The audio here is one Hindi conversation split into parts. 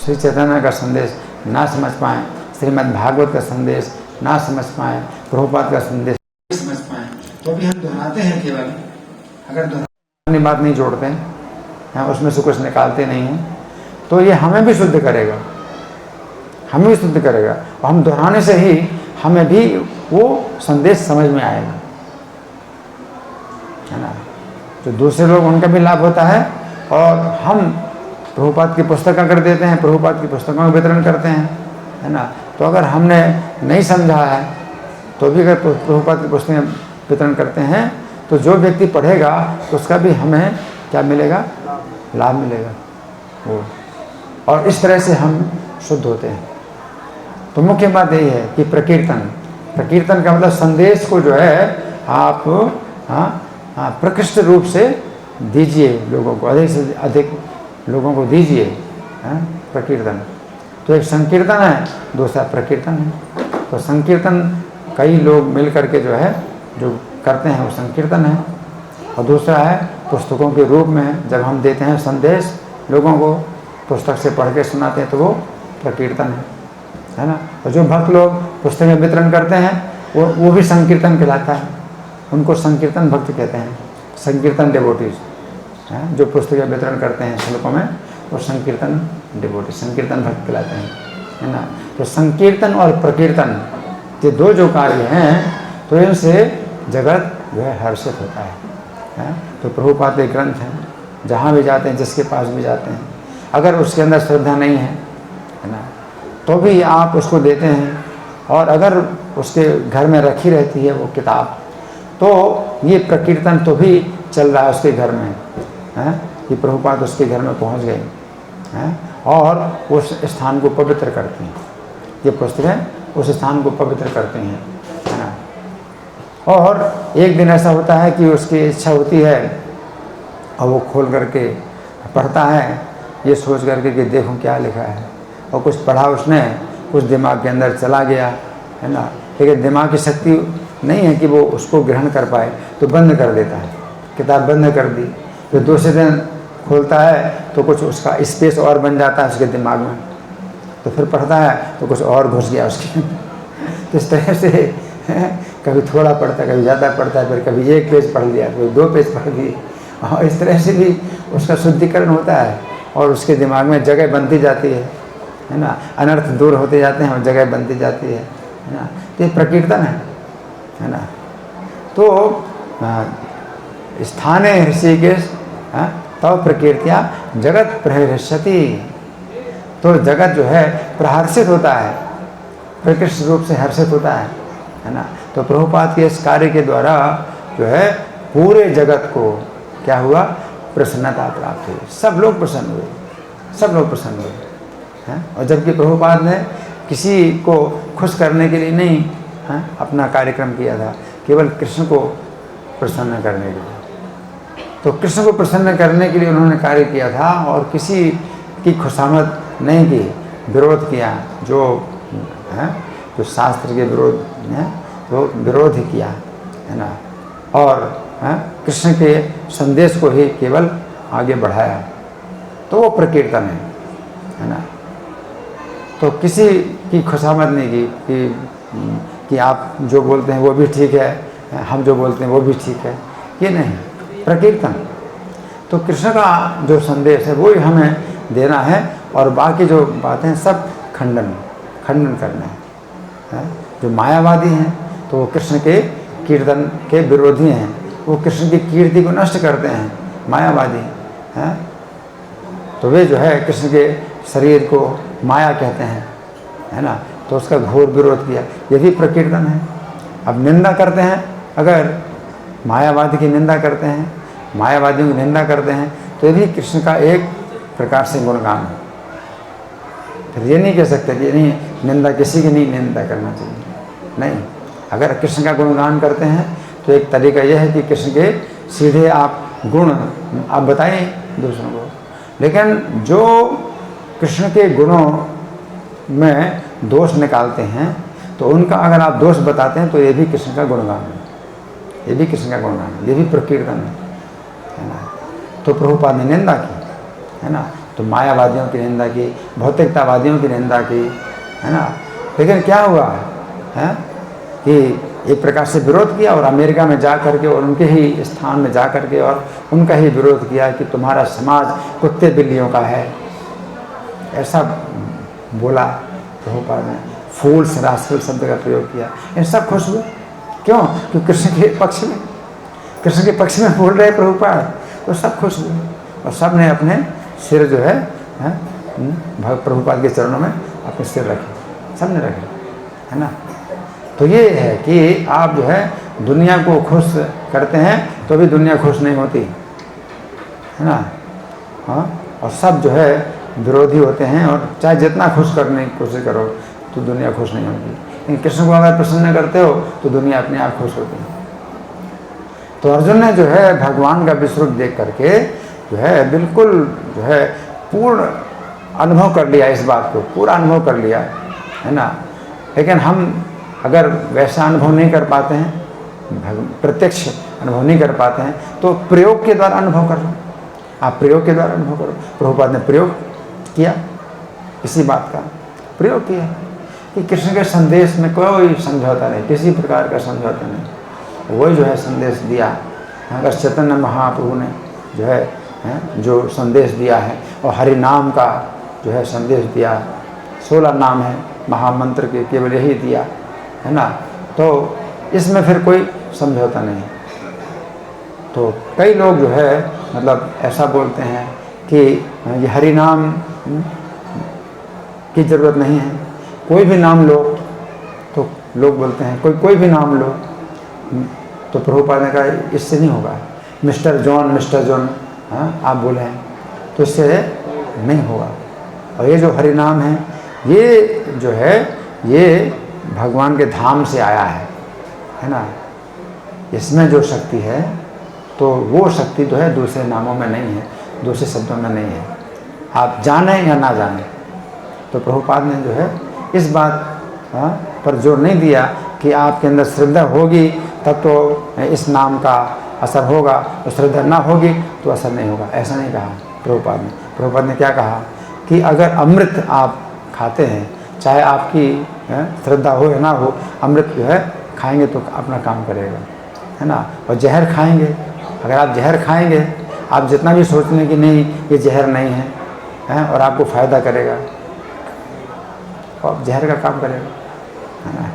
श्री चैतन्य का संदेश ना समझ पाएँ, श्रीमद् भागवत का संदेश ना समझ पाएँ, प्रभुपाद का संदेश नहीं समझ पाएँ, तो भी हम दोहराते हैं केवल। अगर दोहराने बात नहीं जोड़ते हैं, उसमें से कुछ निकालते नहीं हैं, तो ये हमें भी शुद्ध करेगा, हमें भी शुद्ध करेगा। और हम दोहराने से ही हमें भी वो संदेश समझ में आएगा, है ना। जो दूसरे लोग उनका भी लाभ होता है, और हम प्रभुपाद की पुस्तक अगर देते हैं, प्रभुपाद की पुस्तकों का वितरण करते हैं, है ना। तो अगर हमने नहीं समझा है तो भी अगर प्रभुपाद की पुस्तकें वितरण करते हैं, तो जो व्यक्ति पढ़ेगा तो उसका भी हमें क्या मिलेगा, लाभ मिलेगा वो। और इस तरह से हम शुद्ध होते हैं। तो मुख्य बात यही है कि प्रकीर्तन का मतलब संदेश को जो है आप प्रकृष्ट रूप से दीजिए लोगों को, अधिक से अधिक लोगों को दीजिए, प्रकीर्तन। तो एक संकीर्तन है, दूसरा प्रकीर्तन है। तो संकीर्तन कई लोग मिल करके जो है जो करते हैं वो संकीर्तन है, और दूसरा है पुस्तकों के रूप में जब हम देते हैं संदेश लोगों को, पुस्तक से पढ़ के सुनाते हैं, तो वो प्रकीर्तन है ना। और जो भक्त लोग पुस्तकें वितरण करते हैं वो भी संकीर्तन कहलाता है, उनको संकीर्तन भक्त कहते हैं, संकीर्तन डिवोटीज हैं। जो पुस्तकें वितरण करते हैं श्लोकों में वो संकीर्तन डिवोटी, संकीर्तन भक्त कहलाते हैं, है ना। तो संकीर्तन और प्रकीर्तन ये दो जो कार्य हैं, तो इनसे जगत जो है हर्षित होता है। तो प्रभुपाद के ग्रंथ हैं, जहाँ भी जाते हैं, जिसके पास भी जाते हैं, अगर उसके अंदर श्रद्धा नहीं है ना, तो भी आप उसको देते हैं। और अगर उसके घर में रखी रहती है वो किताब, तो ये प्रकीर्तन तो भी चल रहा है उसके घर में, है कि प्रभुपाद उसके घर में पहुंच गए हैं और उस स्थान को पवित्र करती हैं। ये पुस्तकें उस स्थान को पवित्र करती हैं, है ना। और एक दिन ऐसा होता है कि उसकी इच्छा होती है और वो खोल करके पढ़ता है, ये सोच करके कि देखूं क्या लिखा है, और कुछ पढ़ा उसने, कुछ दिमाग के अंदर चला गया, है ना। लेकिन दिमाग की शक्ति नहीं है कि वो उसको ग्रहण कर पाए, तो बंद कर देता है, किताब बंद कर दी। फिर दूसरे दिन खोलता है तो कुछ उसका स्पेस और बन जाता है उसके दिमाग में, तो फिर पढ़ता है तो कुछ और घुस गया उसके तो इस तरह से कभी थोड़ा पढ़ता है, कभी ज़्यादा पढ़ता है, फिर कभी एक पेज पढ़ लिया, कभी 2 पेज पढ़ लिए, और इस तरह से भी उसका शुद्धिकरण होता है और उसके दिमाग में जगह बनती जाती है ना। अनर्थ दूर होते जाते हैं और जगह बनती जाती है ना। तो ये प्रकीर्तन है ना। तो स्थाने ऋषिकेश तव प्रकीर्तिया जगत प्रहर्षति, तो जगत जो है प्रहर्षित होता है, प्रकृष्ट रूप से हर्षित होता है ना। तो प्रभुपाद के इस कार्य के द्वारा जो है पूरे जगत को क्या हुआ, प्रसन्नता प्राप्त हुई, सब लोग प्रसन्न हुए, सब लोग प्रसन्न हुए हैं। और जबकि प्रभुपाद ने किसी को खुश करने के लिए नहीं अपना कार्यक्रम किया था, केवल कृष्ण को प्रसन्न करने के लिए। तो कृष्ण को प्रसन्न करने के लिए उन्होंने कार्य किया था और किसी की खुशामद नहीं की, विरोध किया, जो है जो शास्त्र के विरोध है वो विरोध ही किया, है ना। और कृष्ण के संदेश को ही केवल आगे बढ़ाया, तो वो प्रकीर्तन है ना। तो किसी की खुशामद नहीं की कि आप जो बोलते हैं वो भी ठीक है, हम जो बोलते हैं वो भी ठीक है, ये नहीं, प्रकीर्तन। तो कृष्ण का जो संदेश है वो ही हमें देना है, और बाकी जो बातें सब खंडन करना है। जो मायावादी हैं तो वो कृष्ण के कीर्तन के विरोधी हैं, वो कृष्ण की कीर्ति को नष्ट करते हैं, मायावादी हैं। तो वे जो है कृष्ण के शरीर को माया कहते हैं, है ना। तो उसका घोर विरोध किया, ये भी प्रकीर्तन है। अब निंदा करते हैं, अगर मायावादी की निंदा करते हैं, मायावादियों की निंदा करते हैं, तो ये भी कृष्ण का एक प्रकार से गुणगान है। फिर ये नहीं कह सकते कि नहीं, निंदा किसी की नहीं निंदा करना चाहिए, नहीं। अगर कृष्ण का गुणगान करते हैं तो एक तरीका यह है कि कृष्ण के सीधे आप गुण आप बताएं दूसरों को, लेकिन जो कृष्ण के गुणों में दोष निकालते हैं तो उनका अगर आप दोष बताते हैं तो ये भी कृष्ण का गुणगान है, ये भी कृष्ण का गुणगान है, ये भी प्रकीर्तन है ना। तो प्रभुपाद ने निंदा की, है ना। तो मायावादियों की निंदा की, भौतिकतावादियों की निंदा की, है ना। लेकिन क्या हुआ है कि एक प्रकार से विरोध किया, और अमेरिका में जा करके और उनके ही स्थान में जा करके और उनका ही विरोध किया कि तुम्हारा समाज कुत्ते बिल्लियों का है, ऐसा बोला प्रभुपाद ने। फूल्स रास्कल शब्द का प्रयोग किया। ये सब खुश हुए। क्यों? क्योंकि कृष्ण के पक्ष में बोल रहे प्रभुपाद, तो सब खुश हुए और सब ने अपने सिर जो है प्रभुपाद के चरणों में अपने सिर रखे, सब ने रखे, है ना। तो ये है कि आप जो है दुनिया को खुश करते हैं तो भी दुनिया खुश नहीं होती, है ना। हाँ, और सब जो है विरोधी होते हैं, और चाहे जितना खुश करने की कोशिश करो तो दुनिया खुश नहीं होगी। लेकिन कृष्ण को अगर प्रसन्न करते हो तो दुनिया अपने आप खुश होती है। तो अर्जुन ने जो है भगवान का विश्व रूप देख करके जो है बिल्कुल जो है पूर्ण अनुभव कर लिया, इस बात को पूरा अनुभव कर लिया, है ना। लेकिन हम अगर वैसा अनुभव नहीं कर पाते हैं, प्रत्यक्ष अनुभव नहीं कर पाते हैं, तो प्रयोग के द्वारा अनुभव कर लो। आप प्रयोग के द्वारा अनुभव करो। प्रभुपाद ने प्रयोग किया, इसी बात का प्रयोग किया कि कृष्ण के संदेश में कोई समझौता नहीं, किसी प्रकार का समझौता नहीं। वही जो है संदेश दिया। अगर चैतन्य महाप्रभु ने जो है जो संदेश दिया है, और हरि नाम का जो है संदेश दिया, 16 नाम है महामंत्र के, केवल यही दिया, है ना। तो इसमें फिर कोई समझौता नहीं। तो कई लोग जो है मतलब ऐसा बोलते हैं कि ये हरि नाम की ज़रूरत नहीं है, कोई भी नाम लो। तो लोग बोलते हैं कोई भी नाम लो। तो प्रभुपाद ने कहा इससे नहीं होगा। मिस्टर जॉन हाँ आप बोले हैं तो इससे नहीं होगा। और ये जो हरि नाम है, ये जो है ये भगवान के धाम से आया है ना। इसमें जो शक्ति है तो वो शक्ति जो है दूसरे नामों में नहीं है, दूसरे शब्दों में नहीं है, आप जाने या ना जाने। तो प्रभुपाद ने जो है इस बात पर जोर नहीं दिया कि आपके अंदर श्रद्धा होगी तब तो इस नाम का असर होगा, और श्रद्धा ना होगी तो असर नहीं होगा, ऐसा नहीं कहा प्रभुपाद ने। प्रभुपाद ने क्या कहा कि अगर अमृत आप खाते हैं, चाहे आपकी श्रद्धा हो या ना हो, अमृत जो है खाएंगे तो अपना काम करेगा, है ना। और जहर खाएंगे, अगर आप जहर खाएंगे, आप जितना भी सोच लें कि नहीं ये जहर नहीं है, और आपको फ़ायदा करेगा, और जहर का काम करेगा, है ना।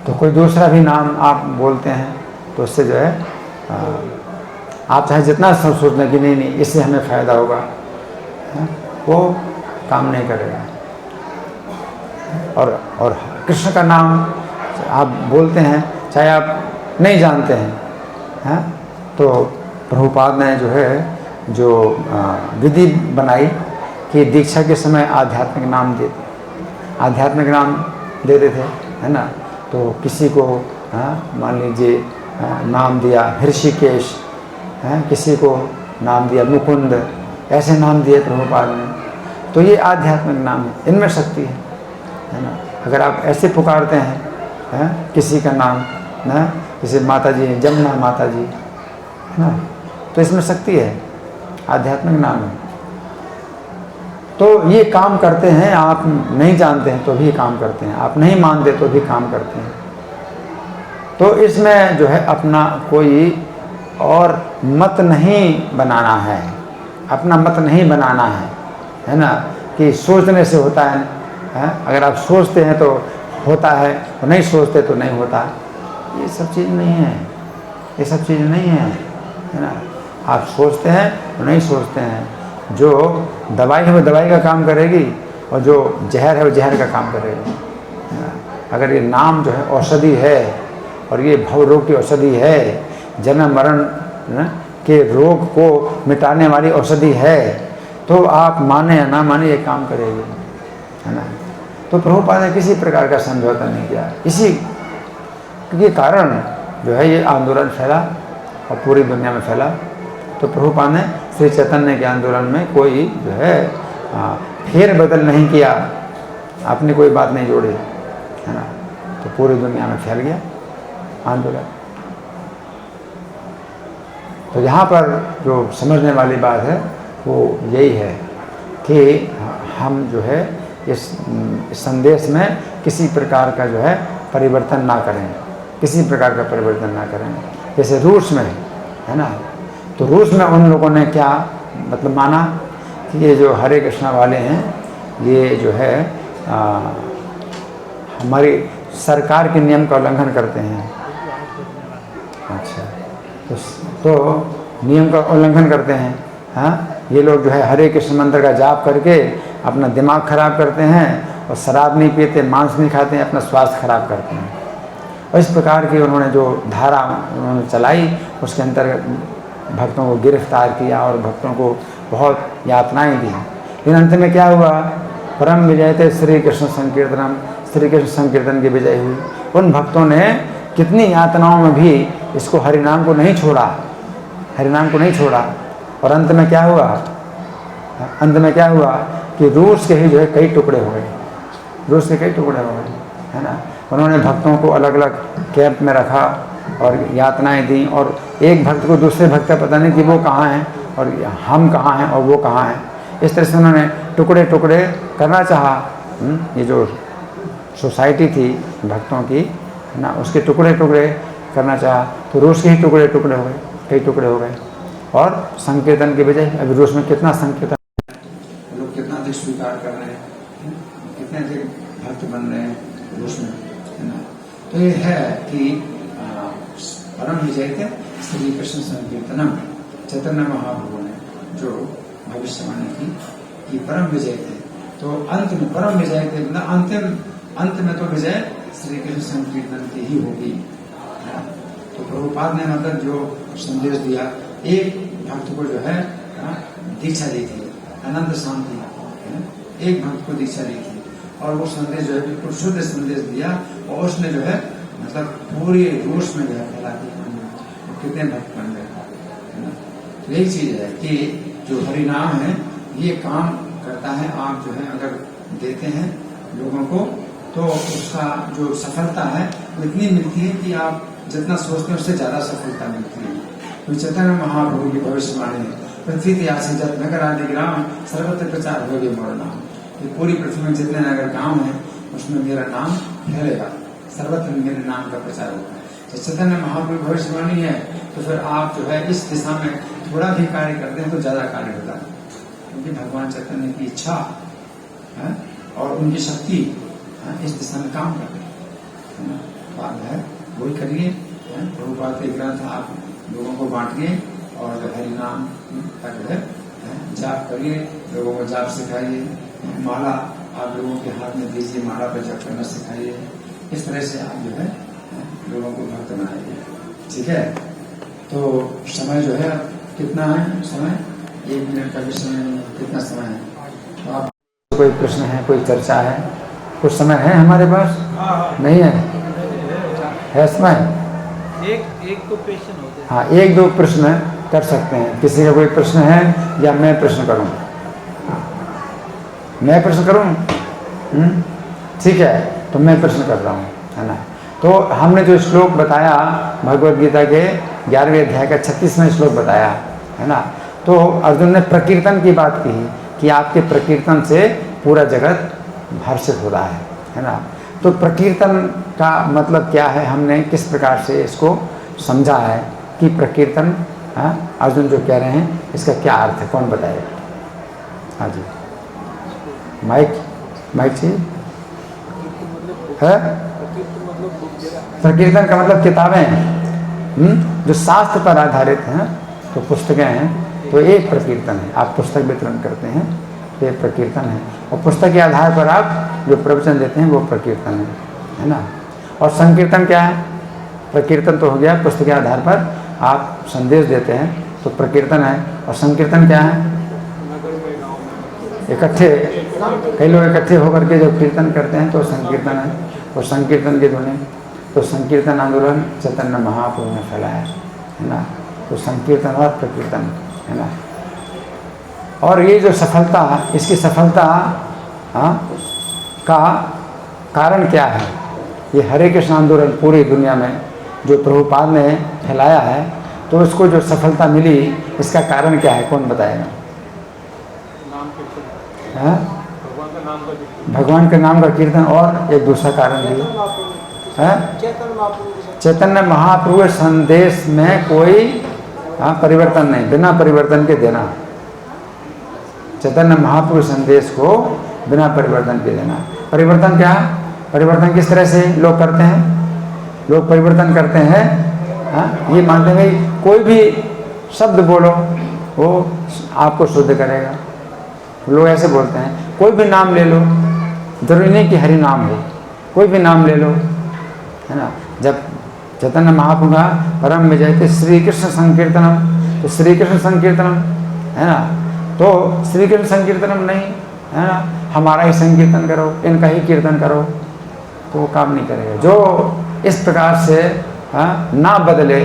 तो कोई दूसरा भी नाम आप बोलते हैं तो उससे जो है आप चाहे जितना सोच लें कि नहीं इससे हमें फ़ायदा होगा, वो काम नहीं करेगा। और कृष्ण का नाम आप बोलते हैं चाहे आप नहीं जानते हैं, तो प्रभुपाद ने जो है जो विधि बनाई कि दीक्षा के समय आध्यात्मिक नाम देते थे, है ना। तो किसी को मान लीजिए नाम दिया ऋषिकेश, किसी को नाम दिया मुकुंद, ऐसे नाम दिए प्रभुपाद ने। तो ये आध्यात्मिक नाम है, इनमें शक्ति है ना। अगर आप ऐसे पुकारते हैं किसी का नाम ना, जैसे माता जी जमुना माता जी, है ना, तो इसमें शक्ति है, आध्यात्मिक नाम है। तो ये काम करते हैं, आप नहीं जानते हैं तो भी काम करते हैं, आप नहीं मानते तो भी काम करते हैं। तो इसमें जो है अपना कोई और मत नहीं बनाना है, अपना मत नहीं बनाना है ना, कि सोचने से होता है, अगर आप सोचते हैं तो होता है और नहीं सोचते तो नहीं होता। ये सब चीज़ नहीं है, ये सब चीज़ नहीं है ना। आप सोचते हैं और नहीं सोचते हैं। जो दवाई है वो दवाई का काम करेगी, और जो जहर है वो जहर का काम करेगी। अगर ये नाम जो है औषधि है, और ये भव रोग की औषधि है, जन्म मरण के रोग को मिटाने वाली औषधि है, तो आप माने या ना माने ये काम करेगी, है ना। तो प्रभुपाद ने किसी प्रकार का समझौता नहीं किया। इसी के कारण जो है ये आंदोलन फैला और पूरी दुनिया में फैला। तो प्रभुपाद ने श्री चैतन्य के आंदोलन में कोई जो है फेर बदल नहीं किया, अपनी कोई बात नहीं जोड़ी, है ना। तो पूरी दुनिया में फैल गया आंदोलन। तो यहाँ पर जो समझने वाली बात है वो यही है कि हम जो है इस संदेश में किसी प्रकार का जो है परिवर्तन ना करें, किसी प्रकार का परिवर्तन ना करें। जैसे रूस में है ना, तो रूस में उन लोगों ने क्या मतलब माना कि ये जो हरे कृष्णा वाले हैं ये जो है हमारी सरकार के नियम का उल्लंघन करते हैं। अच्छा, तो नियम का उल्लंघन करते हैं। हाँ, ये लोग जो है हरे कृष्ण मंत्र का जाप करके अपना दिमाग खराब करते हैं और शराब नहीं पीते, मांस नहीं खाते हैं, अपना स्वास्थ्य खराब करते हैं। और इस प्रकार की उन्होंने जो धारा उन्होंने चलाई उसके अंतर्गत भक्तों को गिरफ्तार किया और भक्तों को बहुत यातनाएं दी। लेकिन अंत में क्या हुआ, परम विजय थे श्री कृष्ण संकीर्तनम, श्री कृष्ण संकीर्तन की विजय हुई। उन भक्तों ने कितनी यातनाओं में भी इसको हरिनाम को नहीं छोड़ा, हरिनाम को नहीं छोड़ा। और अंत में क्या हुआ, अंत में क्या हुआ कि रूस के ही जो है कई टुकड़े हो गए, रूस के कई टुकड़े हो गए, है ना। उन्होंने भक्तों को अलग अलग कैंप में रखा और यातनाएं दी, और एक भक्त को दूसरे भक्त का पता नहीं कि वो कहाँ हैं और हम कहाँ हैं और वो कहाँ हैं। इस तरह से उन्होंने टुकड़े टुकड़े करना चाहा। ये जो सोसाइटी थी भक्तों की, है ना, उसके टुकड़े टुकड़े करना चाहा, तो रूस के ही टुकड़े टुकड़े हो गए, कई टुकड़े हो गए। और संकीर्तन की बजाय अभी रूस में कितना संकीर्तन, लोग कितना अधिक स्वीकार कर रहे हैं, कितने अधिक भक्त बन रहे हैं रूस में, है ना। तो ये है कि परम विजय थे श्री कृष्ण संकीर्तनम, चैतन्य महाप्रभु ने जो भविष्यवाणी की कि परम विजय थे। तो अंत में परम विजय थे, मतलब अंतिम अंत में तो विजय श्री कृष्ण संकीर्तन की ही होगी। तो प्रभुपाद ने मतलब जो संदेश दिया, एक भक्त को जो है दीक्षा दी थी, अनंत शांति, एक भक्त को दीक्षा दी थी, और वो संदेश जो है बिल्कुल शुद्ध संदेश दिया, और उसने जो है मतलब पूरे रूस में जो है फैला दिया। कितने भक्त बन गए, है ना। तो यही चीज है कि जो हरिनाम है ये काम करता है। आप जो है अगर देते हैं लोगों को तो उसका जो सफलता है वो इतनी मिलती है कि आप जितना सोचते हैं उससे ज्यादा सफलता मिलती है। तो चैतन्य महाप्रभु की भविष्यवाणी है, पृथ्वी त्यासी जब नगर आदि ग्राम सर्वत्र प्रचार हो गए मोर नाम। ये पूरी पृथ्वी में जितने नगर गांव है उसमें मेरा नाम फैलेगा, सर्वत्र मेरे नाम का प्रचार होगा। तो चैतन्य महाप्रभु भविष्यवाणी है, तो फिर आप जो है इस दिशा में थोड़ा भी कार्य करते हैं तो ज्यादा कार्य होता है, क्योंकि भगवान चैतन्य की इच्छा है और उनकी शक्ति इस दिशा में काम कर रही है। बात है वही करिए, प्रभुपाद के ग्रंथ आप लोगों को बांटिए और हरि नाम का जो है जाप करिए, लोगों को जाप सिखाइए, माला आप लोगों के हाथ में दीजिए, माला पर जप करना सिखाइए। इस तरह से आप जो है लोगों को भक्त बनाइए, ठीक है। तो समय जो है कितना है, समय 1 मिनट का भी समय नहीं, कितना समय है। तो आप कोई प्रश्न है, कोई चर्चा है, कुछ समय है हमारे पास? नहीं है समय? एक दो प्रश्न होते हैं। हाँ, 1-2 प्रश्न कर सकते हैं। किसी का कोई प्रश्न है या मैं प्रश्न करूं? मैं प्रश्न करूं? ठीक है, तो मैं प्रश्न कर रहा हूं, है ना। तो हमने जो श्लोक बताया भगवद गीता के 11वें अध्याय का 36वां श्लोक बताया, है ना। तो अर्जुन ने प्रकीर्तन की बात की कि आपके प्रकीर्तन से पूरा जगत हर्षित हो रहा है ना। तो प्रकीर्तन का मतलब क्या है, हमने किस प्रकार से इसको समझा है कि प्रकीर्तन, अर्जुन जो कह रहे हैं इसका क्या अर्थ है, कौन बताएगा? हाँ जी, माइक चाहिए है। प्रकीर्तन का मतलब किताबें जो शास्त्र पर आधारित हैं, तो पुस्तकें हैं, तो एक प्रकीर्तन है। आप पुस्तक वितरण करते हैं तो एक प्रकीर्तन है, और पुस्तक के आधार पर आप जो प्रवचन देते हैं वो प्रकीर्तन है ना। और संकीर्तन क्या है? प्रकीर्तन तो हो गया पुस्तक के आधार पर आप संदेश देते हैं तो प्रकीर्तन है। और संकीर्तन क्या है? इकट्ठे कई लोग इकट्ठे होकर के जब कीर्तन करते हैं तो संकीर्तन है। और संकीर्तन के धुने तो संकीर्तन आंदोलन चैतन्य महाप्रभु ने फैलाया, है ना। तो संकीर्तन और प्रकीर्तन, है ना। और ये जो सफलता, इसकी सफलता का कारण क्या है? ये हरे कृष्ण आंदोलन पूरी दुनिया में जो प्रभुपाद ने फैलाया है, तो उसको जो सफलता मिली इसका कारण क्या है, कौन बताएगा? हाँ? भगवान के नाम का कीर्तन, और एक दूसरा कारण भी है, चैतन्य महाप्रभु संदेश में कोई परिवर्तन नहीं, बिना परिवर्तन के देना। चैतन्य महाप्रभु संदेश को बिना परिवर्तन के देना। परिवर्तन क्या? परिवर्तन किस तरह से लोग करते हैं? लोग परिवर्तन करते हैं, ये मानते हैं कि कोई भी शब्द बोलो वो आपको शुद्ध करेगा। लोग ऐसे बोलते हैं, कोई भी नाम ले लो, जरूरी नहीं कि हरि नाम हो, कोई भी नाम ले लो, है ना। जब चैतन्य महाप्रभु का परम में जाते श्री कृष्ण संकीर्तनम, तो श्री कृष्ण संकीर्तनम, है ना, तो श्री कृष्ण संकीर्तनम नहीं, है ना, हमारा ही संकीर्तन करो, इनका ही कीर्तन करो, तो वो काम नहीं करेगा। जो इस प्रकार से ना बदले,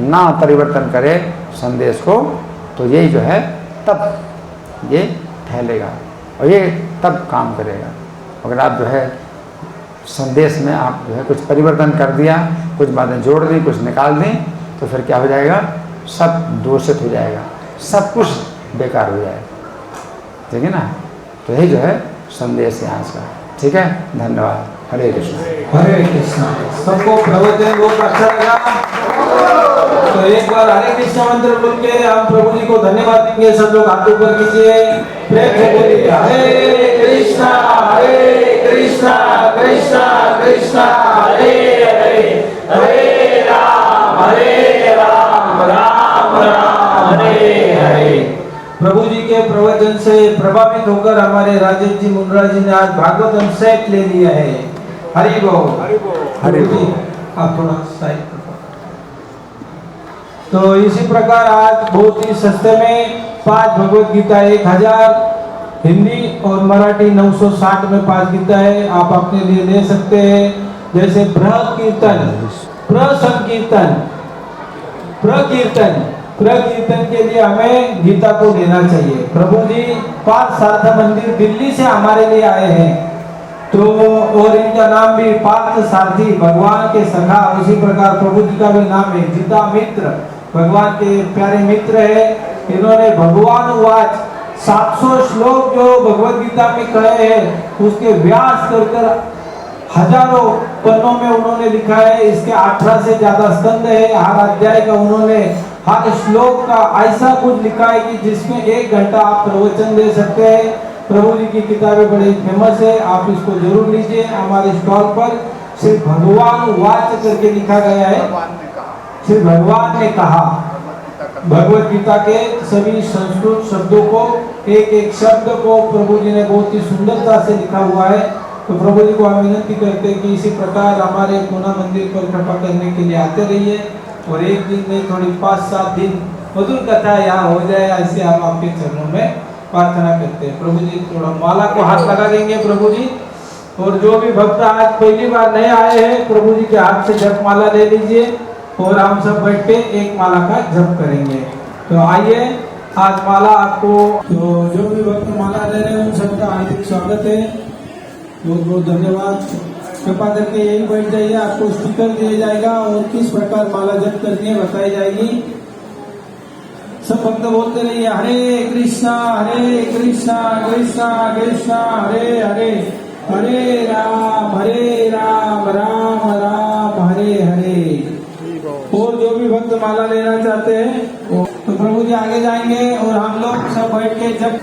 ना परिवर्तन करे संदेश को, तो यही जो है तब ये फैलेगा और ये तब काम करेगा। अगर आप जो है संदेश में आप जो है कुछ परिवर्तन कर दिया, कुछ बातें जोड़ दी, कुछ निकाल दी, तो फिर क्या हो जाएगा? सब दूषित हो जाएगा, सब कुछ बेकार हो जाएगा, ठीक है ना। तो यही जो है संदेश यहाँ का, ठीक है। धन्यवाद। हरे कृष्ण। हरे कृष्ण। सबको प्रवचन बहुत अच्छा लगा, तो एक बार हरे कृष्ण मंत्र बोल के हम प्रभु जी को धन्यवाद देंगे। सब लोग हाथ ऊपर कीजिए, प्रेम से बोलिए हरे कृष्णा कृष्णा कृष्णा हरे हरे, हरे राम राम राम हरे हरे। प्रभु जी के प्रवचन से प्रभावित होकर हमारे राजेश जी मुंद्रा जी ने आज भागवतम सेट ले लिया है। हरि बोल। हरि बोल। आप थोड़ा साइड पर। तो इसी प्रकार आज बहुत ही सस्ते में 5 भगवत गीता 1000, हिंदी और मराठी 960 में 5 गीता है, आप अपने लिए ले सकते हैं। जैसे प्रकीर्तन, प्रसंकीर्तन, प्रकीर्तन के लिए हमें गीता को लेना चाहिए। प्रभु जी पार्थ सारथी मंदिर दिल्ली से हमारे लिए आए हैं, तो और इनका नाम भी पार्थ सारथी, भगवान के सखा। उसी प्रकार प्रभु जी का भी नाम है गीता मित्र, भगवान के प्यारे मित्र है। इन्होंने भगवान वाच 700 श्लोक जो भगवत गीता में कहे हैं, उसके व्यास कर हजारों पन्नों में उन्होंने लिखा है। इसके 18 से ज्यादा स्कंद है। हर अध्याय का उन्होंने, हर श्लोक का ऐसा कुछ लिखा है कि जिसमें 1 घंटा आप प्रवचन दे सकते हैं। प्रभु जी की किताबें बड़ी फेमस है, आप इसको जरूर लीजिए। हमारे स्टॉल पर सिर्फ भगवान वाच करके लिखा गया है, सिर्फ भगवान ने कहा। भगवत गीता के सभी संस्कृत शब्दों को, एक शब्द को प्रभु जी ने बहुत ही सुंदरता से लिखा हुआ है। तो प्रभु जी को हम विनती करते हैं कि इसी प्रकार हमारे पूना मंदिर पर कृपा करने के लिए आते रहिए, और एक दिन नहीं थोड़ी 5-7 दिन मधुर कथा यहाँ हो जाए, ऐसे हम आपके चरणों में प्रार्थना करते हैं। प्रभु जी थोड़ा माला को हाथ लगा देंगे प्रभु जी, और जो भी भक्त आज पहली बार नए आए हैं, प्रभु जी के हाथ से जप माला ले लीजिए, और हम सब बैठ के एक माला का जप करेंगे। तो आइए आज माला आपको, तो जो भी भक्त माला ले रहे हैं उन सबका हार्दिक स्वागत है, बहुत बहुत धन्यवाद। कृपा करके यही बैठ जाइए, आपको स्टिकर दिया जाएगा और किस प्रकार माला जप करनी है बताई जाएगी। सब भक्त बोलते रहिए हरे कृष्णा कृष्णा कृष्णा हरे हरे, हरे राम राम राम हरे हरे। और जो भी भक्त माला लेना चाहते हैं तो प्रभु जी आगे जाएंगे और हम लोग सब बैठ के जब